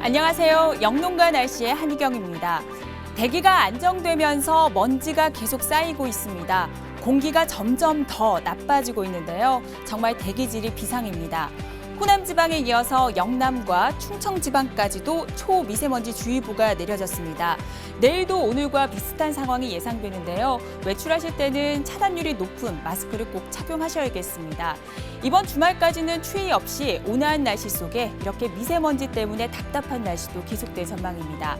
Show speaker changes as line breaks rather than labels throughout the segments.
안녕하세요. 영농가 날씨의 한희경입니다. 대기가 안정되면서 먼지가 계속 쌓이고 있습니다. 공기가 점점 더 나빠지고 있는데요. 정말 대기질이 비상입니다. 호남 지방에 이어서 영남과 충청 지방까지도 초미세먼지 주의보가 내려졌습니다. 내일도 오늘과 비슷한 상황이 예상되는데요. 외출하실 때는 차단율이 높은 마스크를 꼭 착용하셔야겠습니다. 이번 주말까지는 추위 없이 온화한 날씨 속에 이렇게 미세먼지 때문에 답답한 날씨도 계속될 전망입니다.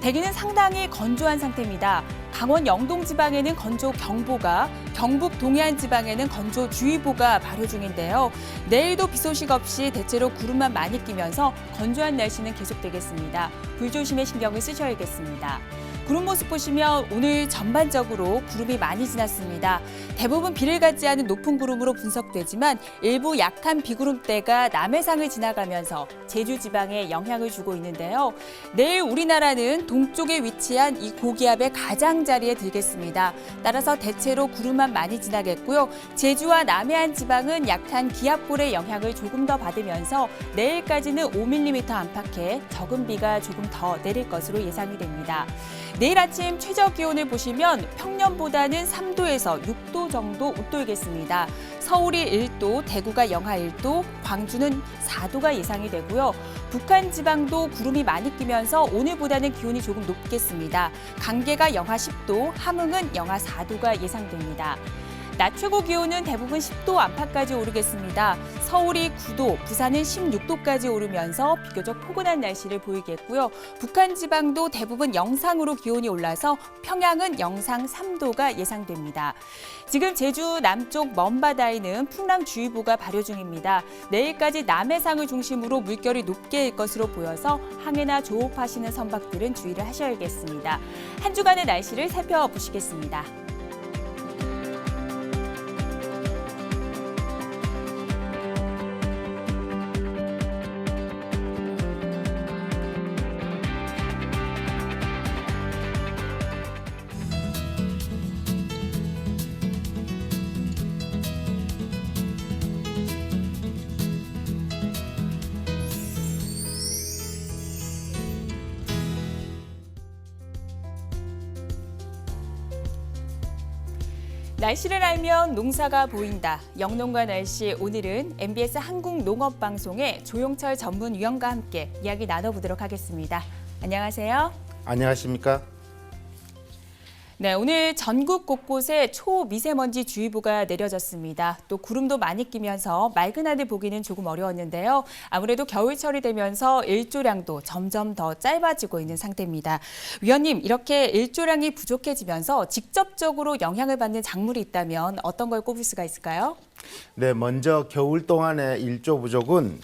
대기는 상당히 건조한 상태입니다. 강원 영동 지방에는 건조경보가, 경북 동해안 지방에는 건조주의보가 발효 중인데요. 내일도 비 소식 없이 대체로 구름만 많이 끼면서 건조한 날씨는 계속되겠습니다. 불조심에 신경을 쓰셔야겠습니다. 구름 모습 보시면 오늘 전반적으로 구름이 많이 지났습니다. 대부분 비를 갖지 않은 높은 구름으로 분석되지만 일부 약한 비구름대가 남해상을 지나가면서 제주 지방에 영향을 주고 있는데요. 내일 우리나라는 동쪽에 위치한 이 고기압의 가장자리에 들겠습니다. 따라서 대체로 구름만 많이 지나겠고요. 제주와 남해안 지방은 약한 기압골의 영향을 조금 더 받으면서 내일까지는 5mm 안팎의 적은 비가 조금 더 내릴 것으로 예상이 됩니다. 내일 아침 최저 기온을 보시면 평년보다는 3도에서 6도 정도 웃돌겠습니다. 서울이 1도, 대구가 영하 1도, 광주는 4도가 예상이 되고요. 북한 지방도 구름이 많이 끼면서 오늘보다는 기온이 조금 높겠습니다. 강계가 영하 10도, 함흥은 영하 4도가 예상됩니다. 낮 최고 기온은 대부분 10도 안팎까지 오르겠습니다. 서울이 9도, 부산은 16도까지 오르면서 비교적 포근한 날씨를 보이겠고요. 북한 지방도 대부분 영상으로 기온이 올라서 평양은 영상 3도가 예상됩니다. 지금 제주 남쪽 먼바다에는 풍랑주의보가 발효 중입니다. 내일까지 남해상을 중심으로 물결이 높게 일 것으로 보여서 항해나 조업하시는 선박들은 주의를 하셔야겠습니다. 한 주간의 날씨를 살펴보시겠습니다. 날씨를 알면 농사가 보인다. 영농가 날씨, 오늘은 MBS 한국농업방송의 조용철 전문위원과 함께 이야기 나눠보도록 하겠습니다. 안녕하세요.
안녕하십니까?
네, 오늘 전국 곳곳에 초미세먼지 주의보가 내려졌습니다. 또 구름도 많이 끼면서 맑은 하늘 보기는 조금 어려웠는데요. 아무래도 겨울철이 되면서 일조량도 점점 더 짧아지고 있는 상태입니다. 위원님, 이렇게 일조량이 부족해지면서 직접적으로 영향을 받는 작물이 있다면 어떤 걸 꼽을 수가 있을까요?
네, 먼저 겨울 동안의 일조 부족은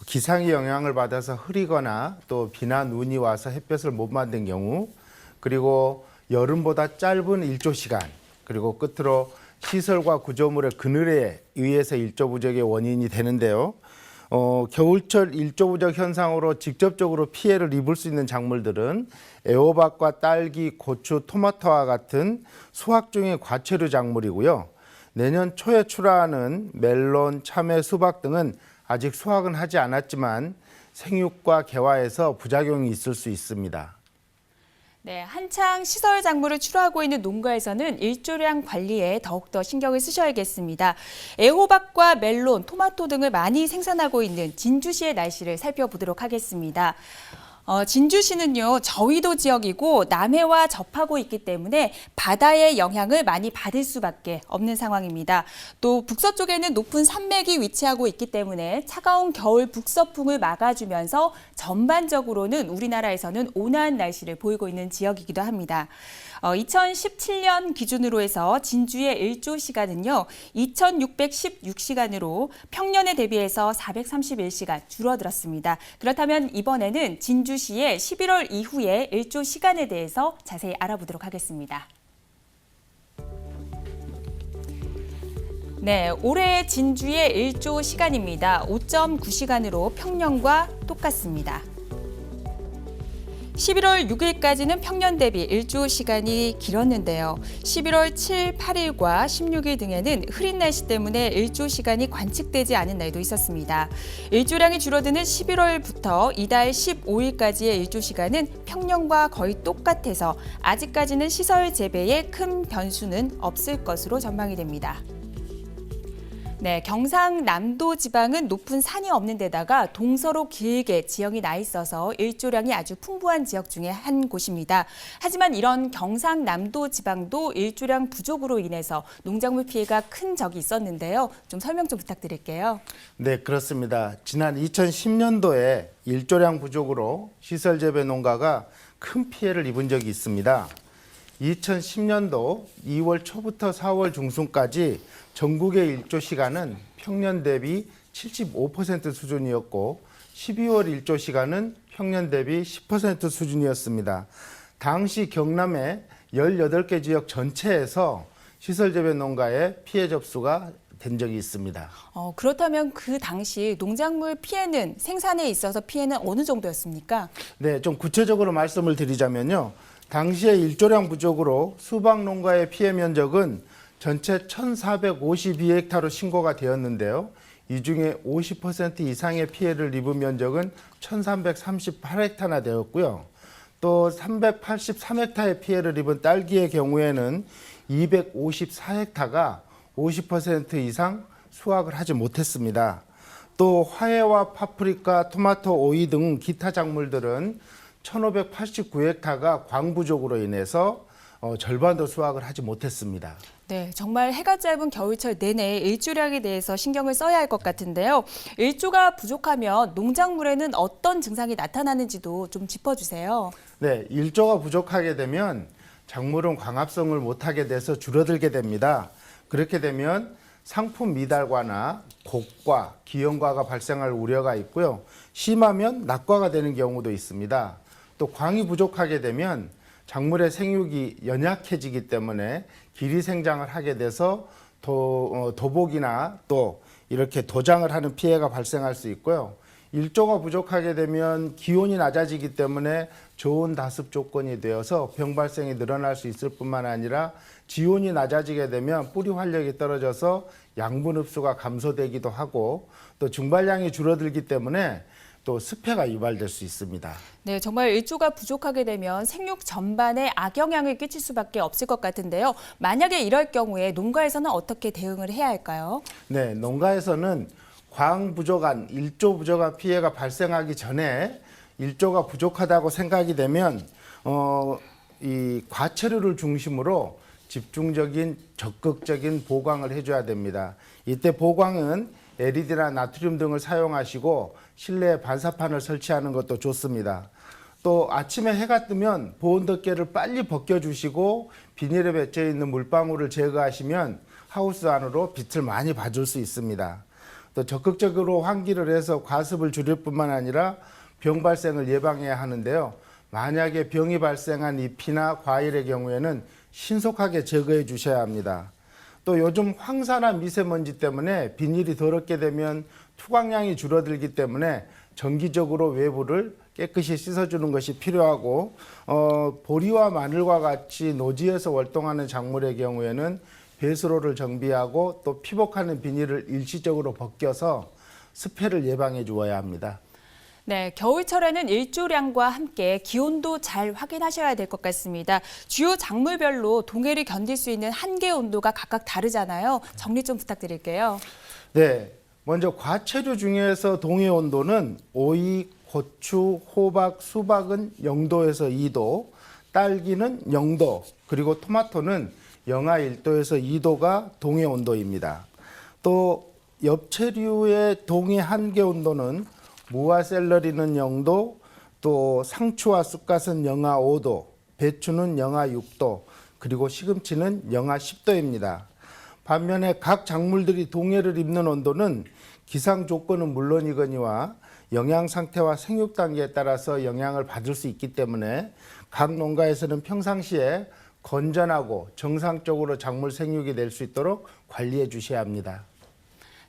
기상의 영향을 받아서 흐리거나 또 비나 눈이 와서 햇볕을 못 받는 경우, 그리고 여름보다 짧은 일조 시간, 그리고 끝으로 시설과 구조물의 그늘에 의해서 일조 부족의 원인이 되는데요. 겨울철 일조 부족 현상으로 직접적으로 피해를 입을 수 있는 작물들은 애호박과 딸기, 고추, 토마토와 같은 수확 중의 과체류 작물이고요. 내년 초에 출하하는 멜론, 참외, 수박 등은 아직 수확은 하지 않았지만 생육과 개화에서 부작용이 있을 수 있습니다.
네, 한창 시설 작물을 출하하고 있는 농가에서는 일조량 관리에 더욱더 신경을 쓰셔야겠습니다. 애호박과 멜론, 토마토 등을 많이 생산하고 있는 진주시의 날씨를 살펴보도록 하겠습니다. 진주시는요, 저위도 지역이고 남해와 접하고 있기 때문에 바다의 영향을 많이 받을 수밖에 없는 상황입니다. 또 북서쪽에는 높은 산맥이 위치하고 있기 때문에 차가운 겨울 북서풍을 막아주면서 전반적으로는 우리나라에서는 온화한 날씨를 보이고 있는 지역이기도 합니다. 2017년 기준으로 해서 진주의 일조 시간은요, 2616시간으로 평년에 대비해서 431시간 줄어들었습니다. 그렇다면 이번에는 진주시의 11월 이후의 일조 시간에 대해서 자세히 알아보도록 하겠습니다. 네, 올해 진주의 일조 시간입니다. 5.9시간으로 평년과 똑같습니다. 11월 6일까지는 평년 대비 일조 시간이 길었는데요. 11월 7, 8일과 16일 등에는 흐린 날씨 때문에 일조 시간이 관측되지 않은 날도 있었습니다. 일조량이 줄어드는 11월부터 이달 15일까지의 일조 시간은 평년과 거의 똑같아서 아직까지는 시설 재배에 큰 변수는 없을 것으로 전망이 됩니다. 네, 경상남도 지방은 높은 산이 없는 데다가 동서로 길게 지형이 나 있어서 일조량이 아주 풍부한 지역 중에 한 곳입니다. 하지만 이런 경상남도 지방도 일조량 부족으로 인해서 농작물 피해가 큰 적이 있었는데요. 좀 설명 좀 부탁드릴게요.
네, 그렇습니다. 지난 2010년도에 일조량 부족으로 시설 재배 농가가 큰 피해를 입은 적이 있습니다. 2010년도 2월 초부터 4월 중순까지 전국의 일조 시간은 평년 대비 75% 수준이었고 12월 일조 시간은 평년 대비 10% 수준이었습니다. 당시 경남의 18개 지역 전체에서 시설재배 농가의 피해 접수가 된 적이 있습니다.
그렇다면 그 당시 농작물 피해는 생산에 있어서 피해는 어느 정도였습니까?
네, 좀 구체적으로 말씀을 드리자면요. 당시에 일조량 부족으로 수박 농가의 피해 면적은 전체 1,452헥타로 신고가 되었는데요. 이 중에 50% 이상의 피해를 입은 면적은 1,338헥타나 되었고요. 또 383헥타의 피해를 입은 딸기의 경우에는 254헥타가 50% 이상 수확을 하지 못했습니다. 또 화훼와 파프리카, 토마토, 오이 등 기타 작물들은 1,589헥타가 광 부족으로 인해서 절반도 수확을 하지 못했습니다.
네, 정말 해가 짧은 겨울철 내내 일조량에 대해서 신경을 써야 할 것 같은데요. 일조가 부족하면 농작물에는 어떤 증상이 나타나는지도 좀 짚어주세요.
네, 일조가 부족하게 되면 작물은 광합성을 못하게 돼서 줄어들게 됩니다. 그렇게 되면 상품 미달과나 곡과, 기형과가 발생할 우려가 있고요. 심하면 낙과가 되는 경우도 있습니다. 또 광이 부족하게 되면 작물의 생육이 연약해지기 때문에 길이 생장을 하게 돼서 도복이나 또 이렇게 도장을 하는 피해가 발생할 수 있고요. 일조가 부족하게 되면 기온이 낮아지기 때문에 좋은 다습 조건이 되어서 병 발생이 늘어날 수 있을 뿐만 아니라 지온이 낮아지게 되면 뿌리 활력이 떨어져서 양분 흡수가 감소되기도 하고 또 증발량이 줄어들기 때문에 또 습해가 유발될 수 있습니다.
네, 정말 일조가 부족하게 되면 생육 전반에 악영향을 끼칠 수밖에 없을 것 같은데요. 만약에 이럴 경우에 농가에서는 어떻게 대응을 해야 할까요?
네, 농가에서는 광 부족한, 일조 부족한 피해가 발생하기 전에 일조가 부족하다고 생각이 되면 이 과체류를 중심으로 집중적인 적극적인 보강을 해줘야 됩니다. 이때 보강은 LED나 나트륨 등을 사용하시고 실내에 반사판을 설치하는 것도 좋습니다. 또 아침에 해가 뜨면 보온 덮개를 빨리 벗겨주시고 비닐에 맺혀 있는 물방울을 제거하시면 하우스 안으로 빛을 많이 봐줄 수 있습니다. 또 적극적으로 환기를 해서 과습을 줄일 뿐만 아니라 병 발생을 예방해야 하는데요. 만약에 병이 발생한 잎이나 과일의 경우에는 신속하게 제거해 주셔야 합니다. 또 요즘 황사나 미세먼지 때문에 비닐이 더럽게 되면 투광량이 줄어들기 때문에 정기적으로 외부를 깨끗이 씻어주는 것이 필요하고 보리와 마늘과 같이 노지에서 활동하는 작물의 경우에는 배수로를 정비하고 또 피복하는 비닐을 일시적으로 벗겨서 습해를 예방해 주어야 합니다.
네, 겨울철에는 일조량과 함께 기온도 잘 확인하셔야 될 것 같습니다. 주요 작물별로 동해를 견딜 수 있는 한계 온도가 각각 다르잖아요. 정리 좀 부탁드릴게요.
네, 먼저 과체류 중에서 동해 온도는 오이, 고추, 호박, 수박은 0도에서 2도, 딸기는 0도, 그리고 토마토는 영하 1도에서 2도가 동해 온도입니다. 또 엽채류의 동해 한계 온도는 무와 샐러리는 0도, 또 상추와 쑥갓은 영하 5도, 배추는 영하 6도, 그리고 시금치는 영하 10도입니다. 반면에 각 작물들이 동해를 입는 온도는 기상 조건은 물론이거니와 영양 상태와 생육 단계에 따라서 영향을 받을 수 있기 때문에 각 농가에서는 평상시에 건전하고 정상적으로 작물 생육이 될 수 있도록 관리해 주셔야 합니다.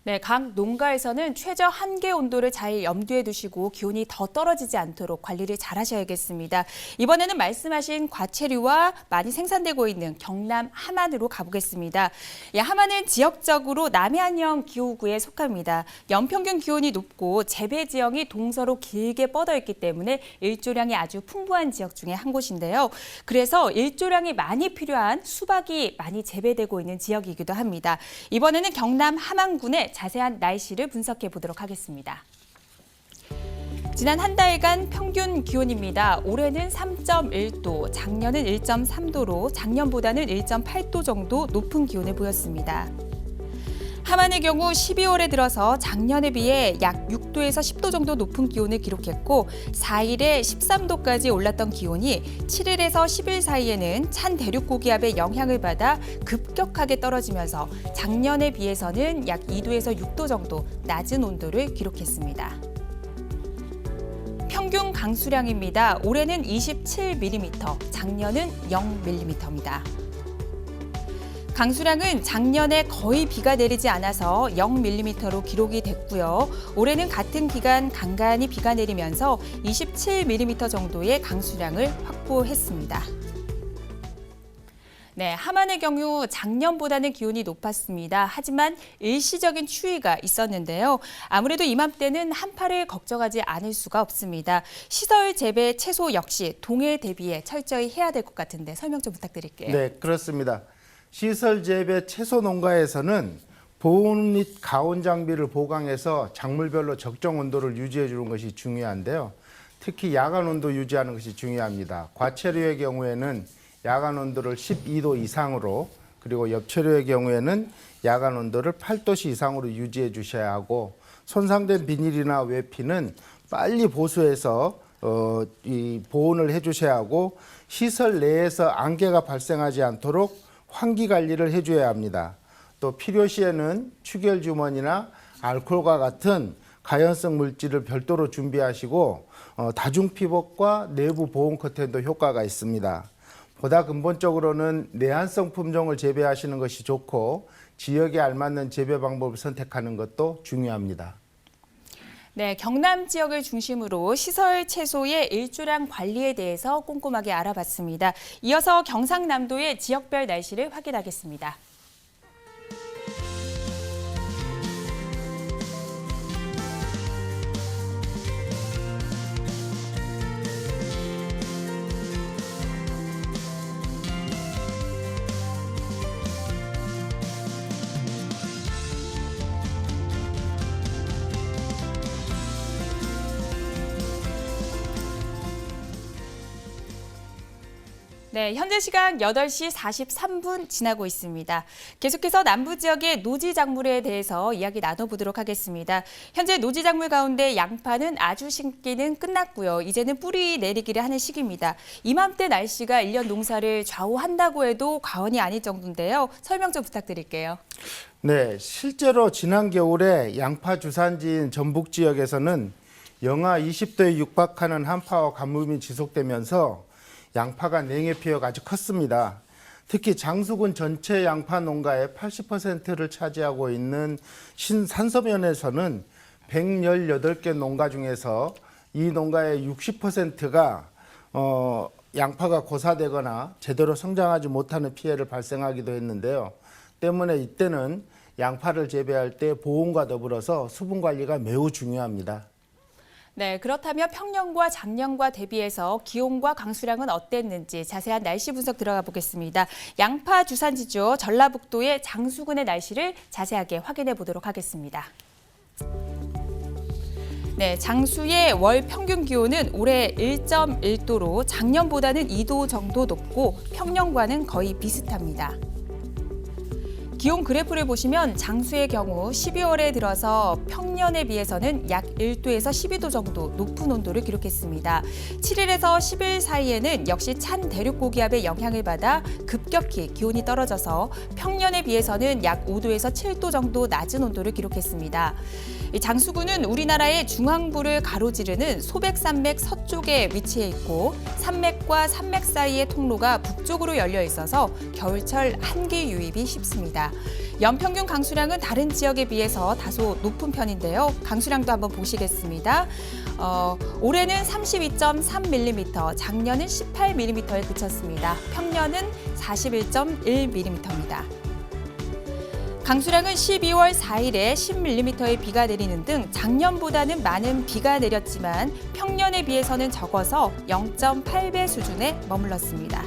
네, 각 농가에서는 최저 한계 온도를 잘 염두에 두시고 기온이 더 떨어지지 않도록 관리를 잘 하셔야겠습니다. 이번에는 말씀하신 과체류와 많이 생산되고 있는 경남 함안으로 가보겠습니다. 예, 함안은 지역적으로 남해안형 기후구에 속합니다. 연평균 기온이 높고 재배 지형이 동서로 길게 뻗어 있기 때문에 일조량이 아주 풍부한 지역 중에 한 곳인데요. 그래서 일조량이 많이 필요한 수박이 많이 재배되고 있는 지역이기도 합니다. 이번에는 경남 함안군의 자세한 날씨를 분석해 보도록 하겠습니다. 지난 한 달간 평균 기온입니다. 올해는 3.1도, 작년은 1.3도로 작년보다는 1.8도 정도 높은 기온을 보였습니다. 함안의 경우 12월에 들어서 작년에 비해 약 6도에서 10도 정도 높은 기온을 기록했고 4일에 13도까지 올랐던 기온이 7일에서 10일 사이에는 찬 대륙 고기압의 영향을 받아 급격하게 떨어지면서 작년에 비해서는 약 2도에서 6도 정도 낮은 온도를 기록했습니다. 평균 강수량입니다. 올해는 27mm, 작년은 0mm입니다. 강수량은 작년에 거의 비가 내리지 않아서 0mm로 기록이 됐고요. 올해는 같은 기간 간간히 비가 내리면서 27mm 정도의 강수량을 확보했습니다. 네, 함안의 경우 작년보다는 기온이 높았습니다. 하지만 일시적인 추위가 있었는데요. 아무래도 이맘때는 한파를 걱정하지 않을 수가 없습니다. 시설 재배 채소 역시 동해 대비에 철저히 해야 될 것 같은데 설명 좀 부탁드릴게요.
네, 그렇습니다. 시설 재배 채소 농가에서는 보온 및 가온 장비를 보강해서 작물별로 적정 온도를 유지해 주는 것이 중요한데요. 특히 야간 온도 유지하는 것이 중요합니다. 과체류의 경우에는 야간 온도를 12도 이상으로, 그리고 엽체류의 경우에는 야간 온도를 8도씨 이상으로 유지해 주셔야 하고, 손상된 비닐이나 외피는 빨리 보수해서 이 보온을 해 주셔야 하고, 시설 내에서 안개가 발생하지 않도록 환기 관리를 해줘야 합니다. 또 필요시에는 추결 주머니나 알코올과 같은 가연성 물질을 별도로 준비하시고 다중 피복과 내부 보온 커튼도 효과가 있습니다. 보다 근본적으로는 내한성 품종을 재배하시는 것이 좋고 지역에 알맞는 재배 방법을 선택하는 것도 중요합니다.
네, 경남 지역을 중심으로 시설 채소의 일조량 관리에 대해서 꼼꼼하게 알아봤습니다. 이어서 경상남도의 지역별 날씨를 확인하겠습니다. 네, 현재 시각 8시 43분 지나고 있습니다. 계속해서 남부 지역의 노지 작물에 대해서 이야기 나눠보도록 하겠습니다. 현재 노지 작물 가운데 양파는 아주 심기는 끝났고요. 이제는 뿌리 내리기를 하는 시기입니다. 이맘때 날씨가 1년 농사를 좌우한다고 해도 과언이 아닐 정도인데요. 설명 좀 부탁드릴게요.
네, 실제로 지난 겨울에 양파 주산지인 전북 지역에서는 영하 20도에 육박하는 한파와 가뭄이 지속되면서 양파가 냉해 피해가 아주 컸습니다. 특히 장수군 전체 양파 농가의 80%를 차지하고 있는 신산서면에서는 118개 농가 중에서 이 농가의 60%가 양파가 고사되거나 제대로 성장하지 못하는 피해를 발생하기도 했는데요. 때문에 이때는 양파를 재배할 때 보온과 더불어서 수분 관리가 매우 중요합니다.
네, 그렇다면 평년과 작년과 대비해서 기온과 강수량은 어땠는지 자세한 날씨 분석 들어가 보겠습니다. 양파 주산지죠. 전라북도의 장수군의 날씨를 자세하게 확인해 보도록 하겠습니다. 네, 장수의 월 평균 기온은 올해 1.1도로 작년보다는 2도 정도 높고 평년과는 거의 비슷합니다. 기온 그래프를 보시면 장수의 경우 12월에 들어서 평년에 비해서는 약 1도에서 12도 정도 높은 온도를 기록했습니다. 7일에서 10일 사이에는 역시 찬 대륙 고기압의 영향을 받아 급격히 기온이 떨어져서 평년에 비해서는 약 5도에서 7도 정도 낮은 온도를 기록했습니다. 장수군은 우리나라의 중앙부를 가로지르는 소백산맥 서쪽에 위치해 있고 산맥과 산맥 사이의 통로가 북쪽으로 열려 있어서 겨울철 한기 유입이 쉽습니다. 연평균 강수량은 다른 지역에 비해서 다소 높은 편인데요. 강수량도 한번 보시겠습니다. 올해는 32.3mm, 작년은 18mm에 그쳤습니다. 평년은 41.1mm입니다. 강수량은 12월 4일에 10mm의 비가 내리는 등 작년보다는 많은 비가 내렸지만 평년에 비해서는 적어서 0.8배 수준에 머물렀습니다.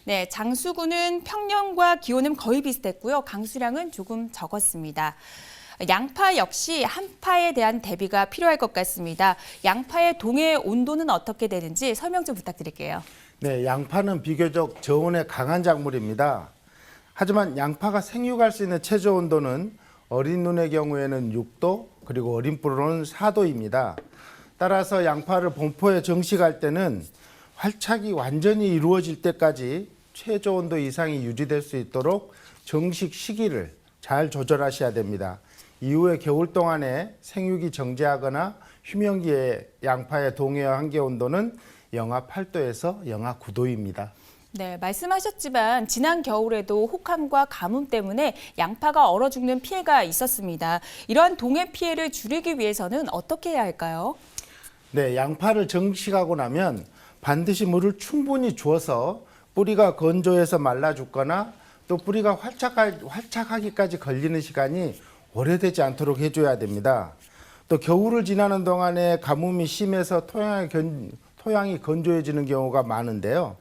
네, 장수구는 평년과 기온은 거의 비슷했고요. 강수량은 조금 적었습니다. 양파 역시 한파에 대한 대비가 필요할 것 같습니다. 양파의 동해 온도는 어떻게 되는지 설명 좀 부탁드릴게요.
네, 양파는 비교적 저온에 강한 작물입니다. 하지만 양파가 생육할 수 있는 최저 온도는 어린 눈의 경우에는 6도, 그리고 어린 뿔로는 4도입니다. 따라서 양파를 본포에 정식할 때는 활착이 완전히 이루어질 때까지 최저 온도 이상이 유지될 수 있도록 정식 시기를 잘 조절하셔야 됩니다. 이후에 겨울 동안에 생육이 정지하거나 휴명기에 양파의 동해와 한계 온도는 영하 8도에서 영하 9도입니다.
네, 말씀하셨지만 지난 겨울에도 혹함과 가뭄 때문에 양파가 얼어 죽는 피해가 있었습니다. 이러한 동해 피해를 줄이기 위해서는 어떻게 해야 할까요? 네,
양파를 정식하고 나면 반드시 물을 충분히 주어서 뿌리가 건조해서 말라 죽거나 또 뿌리가 활착하기까지 걸리는 시간이 오래되지 않도록 해줘야 됩니다. 또 겨울을 지나는 동안에 가뭄이 심해서 토양이 건조해지는 경우가 많은데요.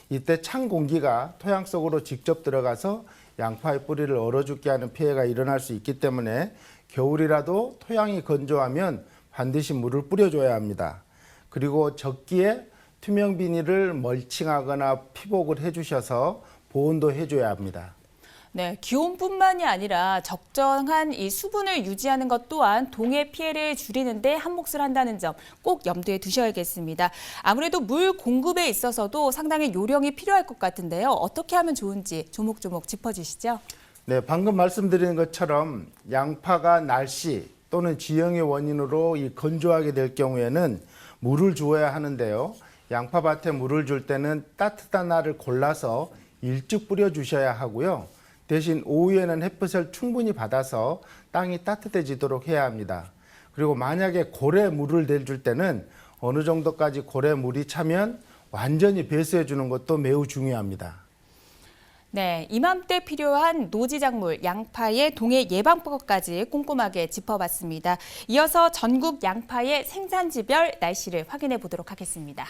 이때 찬 공기가 토양 속으로 직접 들어가서 양파의 뿌리를 얼어 죽게 하는 피해가 일어날 수 있기 때문에 겨울이라도 토양이 건조하면 반드시 물을 뿌려줘야 합니다. 그리고 적기에 투명 비닐을 멀칭하거나 피복을 해주셔서 보온도 해줘야 합니다.
네, 기온뿐만이 아니라 적정한 이 수분을 유지하는 것 또한 동해 피해를 줄이는 데 한몫을 한다는 점 꼭 염두에 두셔야겠습니다. 아무래도 물 공급에 있어서도 상당히 요령이 필요할 것 같은데요. 어떻게 하면 좋은지 조목조목 짚어주시죠.
네, 방금 말씀드린 것처럼 양파가 날씨 또는 지형의 원인으로 건조하게 될 경우에는 물을 주어야 하는데요. 양파밭에 물을 줄 때는 따뜻한 날을 골라서 일찍 뿌려주셔야 하고요. 대신 오후에는 햇빛을 충분히 받아서 땅이 따뜻해지도록 해야 합니다. 그리고 만약에 고래 물을 내줄 때는 어느 정도까지 고래 물이 차면 완전히 배수해 주는 것도 매우 중요합니다.
네, 이맘때 필요한 노지작물 양파의 동해 예방법까지 꼼꼼하게 짚어봤습니다. 이어서 전국 양파의 생산지별 날씨를 확인해 보도록 하겠습니다.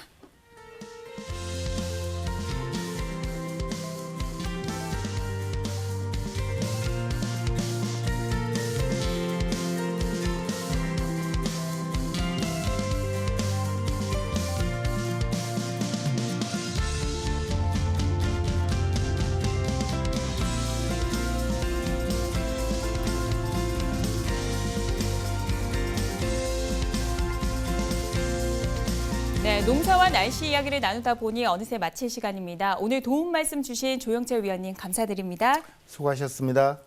네, 농사와 날씨 이야기를 나누다 보니 어느새 마칠 시간입니다. 오늘 도움 말씀 주신 조영철 위원님 감사드립니다.
수고하셨습니다.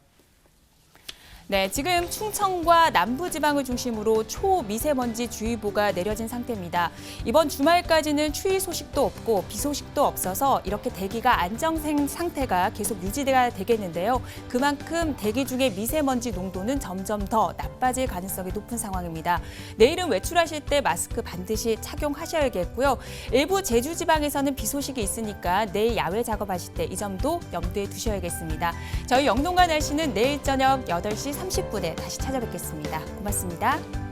네, 지금 충청과 남부지방을 중심으로 초미세먼지 주의보가 내려진 상태입니다. 이번 주말까지는 추위 소식도 없고 비 소식도 없어서 이렇게 대기가 안정된 상태가 계속 유지가 되겠는데요. 그만큼 대기 중에 미세먼지 농도는 점점 더 나빠질 가능성이 높은 상황입니다. 내일은 외출하실 때 마스크 반드시 착용하셔야겠고요. 일부 제주 지방에서는 비 소식이 있으니까 내일 야외 작업하실 때 이 점도 염두에 두셔야겠습니다. 저희 영농가 날씨는 내일 저녁 8시 30분에 다시 찾아뵙겠습니다. 고맙습니다.